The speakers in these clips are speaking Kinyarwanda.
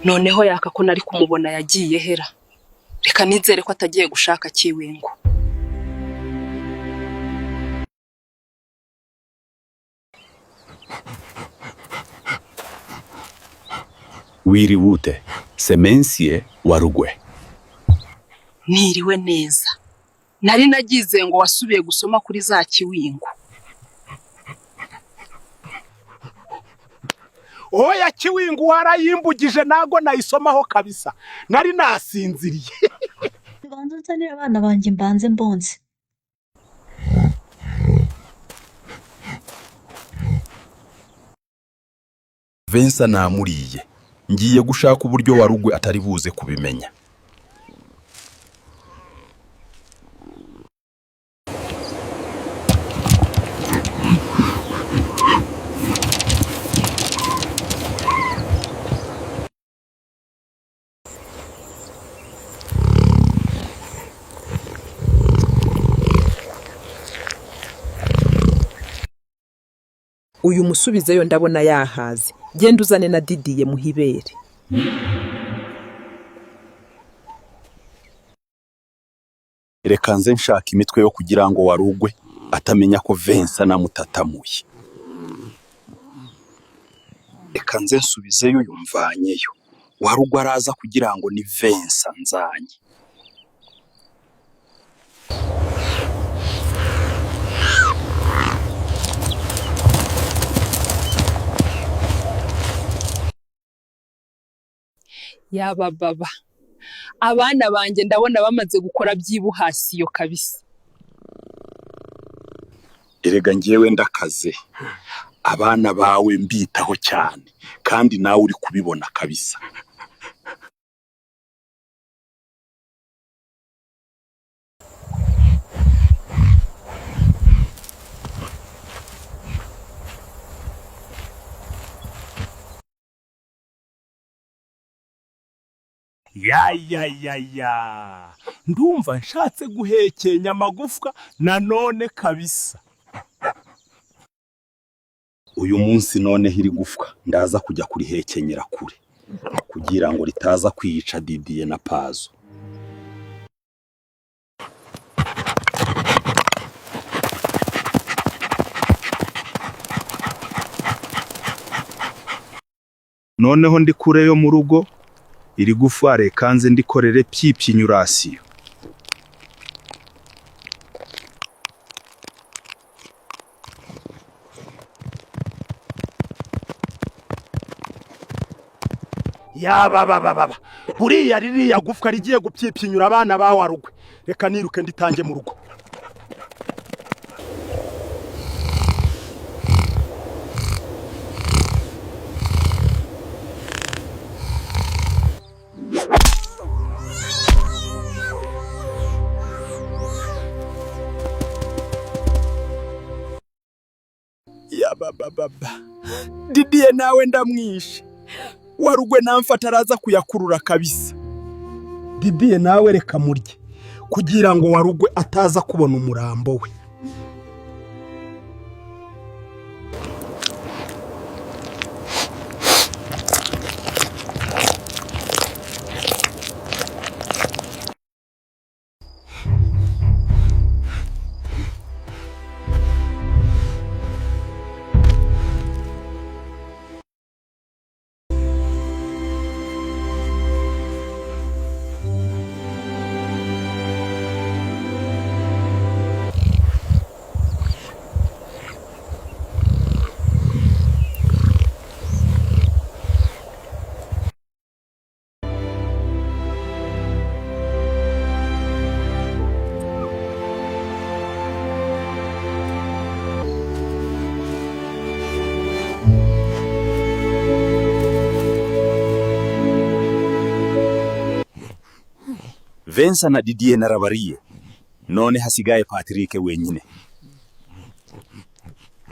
noneho yaka ko nari kumubona yagiye hera. Reka nizere ko atagiye gushaka Kiwingu. Wiriwute Semensie wa Rugwe. Niriwe neza. Nari nagize ngo wasubiye gusoma kuri za Kiwingu. Oya Kiwingu warayimbugije nago nayisomaho kabisa. Nari nasinziriye. Banza nzanira abana banjye mbanze mbonze. Vincent namuriye. Ngiye gushaka uburyo wa Rugwe atari buze kubimenya. Uyu musubizeyo ndabona yahaze. Genda uzane na Didiye muhibere. Reka nze nshaka imitwe yo kugira ngo wa Rugwe atamenya ko Vincent namutatamuye. Reka nze nsubizeyo yumvanyeyo. Wa Rugwe araza kugira ngo ni Vincent nzanye. Yaba baba. Abana banjye ndabona bamaze gukora byibuhasiyo kabisa. Erega ngiyewe ndakaze. Abana bawe mbitaho cyane kandi nawe uri kubibona kabisa. Ya. Ndumva nshatse guhekenya amagufwa nanone kabisa. Uyu munsi none hiri gufwa ndaza kujya kurihekenyera kure kugira ngo ritaza kwiyica Didiye na Pazo. Noneho ndi kure yo mu rugo iri gufwa rekanze ndikorere pyipyinyurasiyo. Baba. Buriya ririya gufwa rigiye gupyipyinyura abana ba wa Rugwe. Reka niruke nditange mu rugo. Baba. Didiye nawe ndamwishe. Wa Rugwe namfata araza kuyakurura kabisa. Didiye nawe reka murye kugira ngo wa Rugwe ataza kubona umurambo we. Vincent na Didiye narabariye. None hasigaye Patrick wenyine.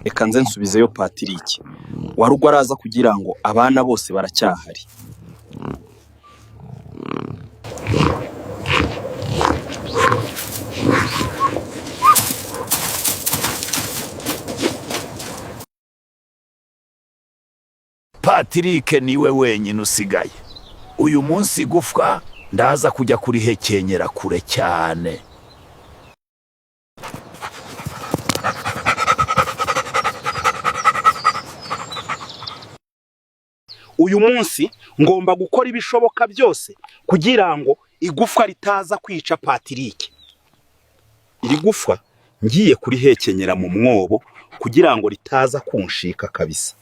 Reka nze nsubizeyo Patrick. Wa Rugwe araza kugira ngo abana bose baracyahari. Patrick niwe wenyine usigaye. uyu munsi gufwa ndaza kujya kurihekenyera kure cyane. uyu munsi ngomba gukora ibishoboka byose kugira ngo igufwa ritaza kwica Patrick. iri gufwa ngiye kurihekenyera mu mwobo kugira ngo ritaza kunshika kabisa.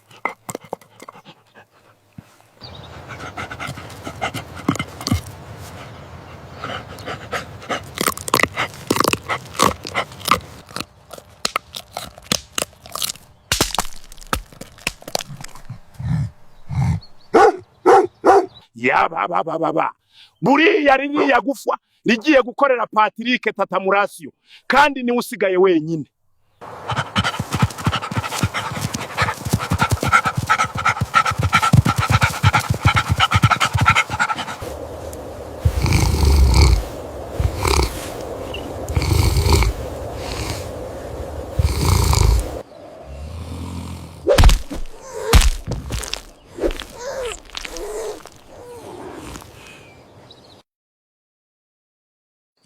Yababababa buriya ririya gufwa rigiye gukorera Patrick tatamurasiyo kandi ni usigaye wenyine.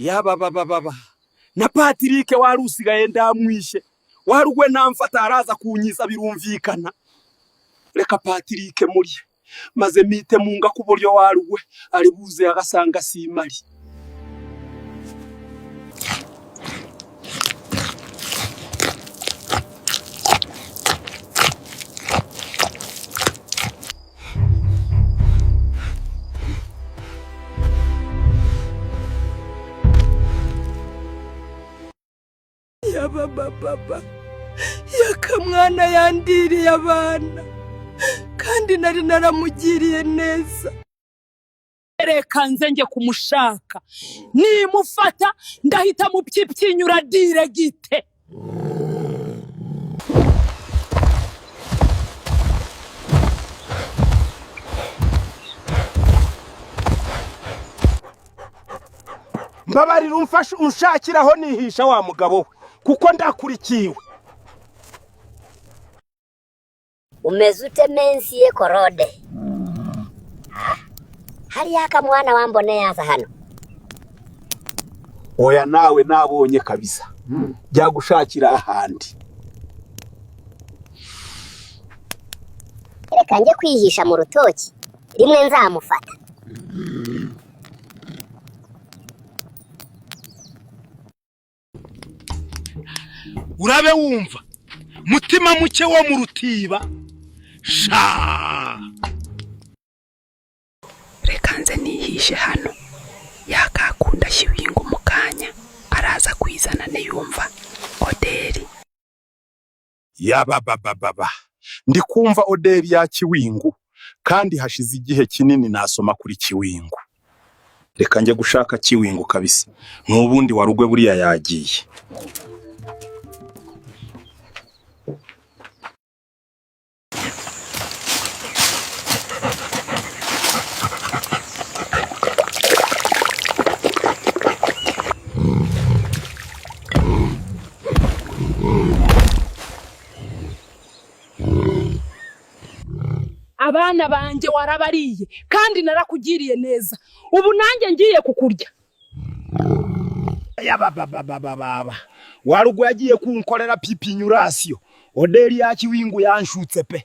Yababababa na Patrick wari usigaye ndamwishe, warugwe namfata araza kunyisa birumvikana. Reka Patrick muri maze mite munga ku buryo warugwe ari buze agasanga simari. Yababababa yakamwana yandiriye abana kandi nari naramugiriye neza. Reka nze njye kumushaka, nimufata ndahita mupyipyinyura dire gite. Mbabarira umfashe unshakiraho nihisha wa mugabo we kuko ndakurikiwe. Umeze ute mensi ye Korode? Hari akamwana wambone yaza hano? Oya nawe nabonye kabisa. Jya gushakira ahandi. Reka njye kwihisha mu rutoki rimwe nzamufata. Urabe wumva mutima muke wo mu rutiba sha. Reka nze nihishe hano, yakakunda Kiwingu mukanya araza kwizana niyumva Oderi. Yababababa ndikumva Oderi ya Kiwingu kandi hashize igihe kinini nasoma kuri Kiwingu. Reka njye gushaka Kiwingu kabisa, n'ubundi warugwe buriya yagiye. Abana banje warabariye kandi narakugiriye neza, ubu nanjye ngiye kukurya. Yababababa warugwe yagiye kunkorera pipinyurasiyo. Oderi ya Kiwingu yanshutse pe.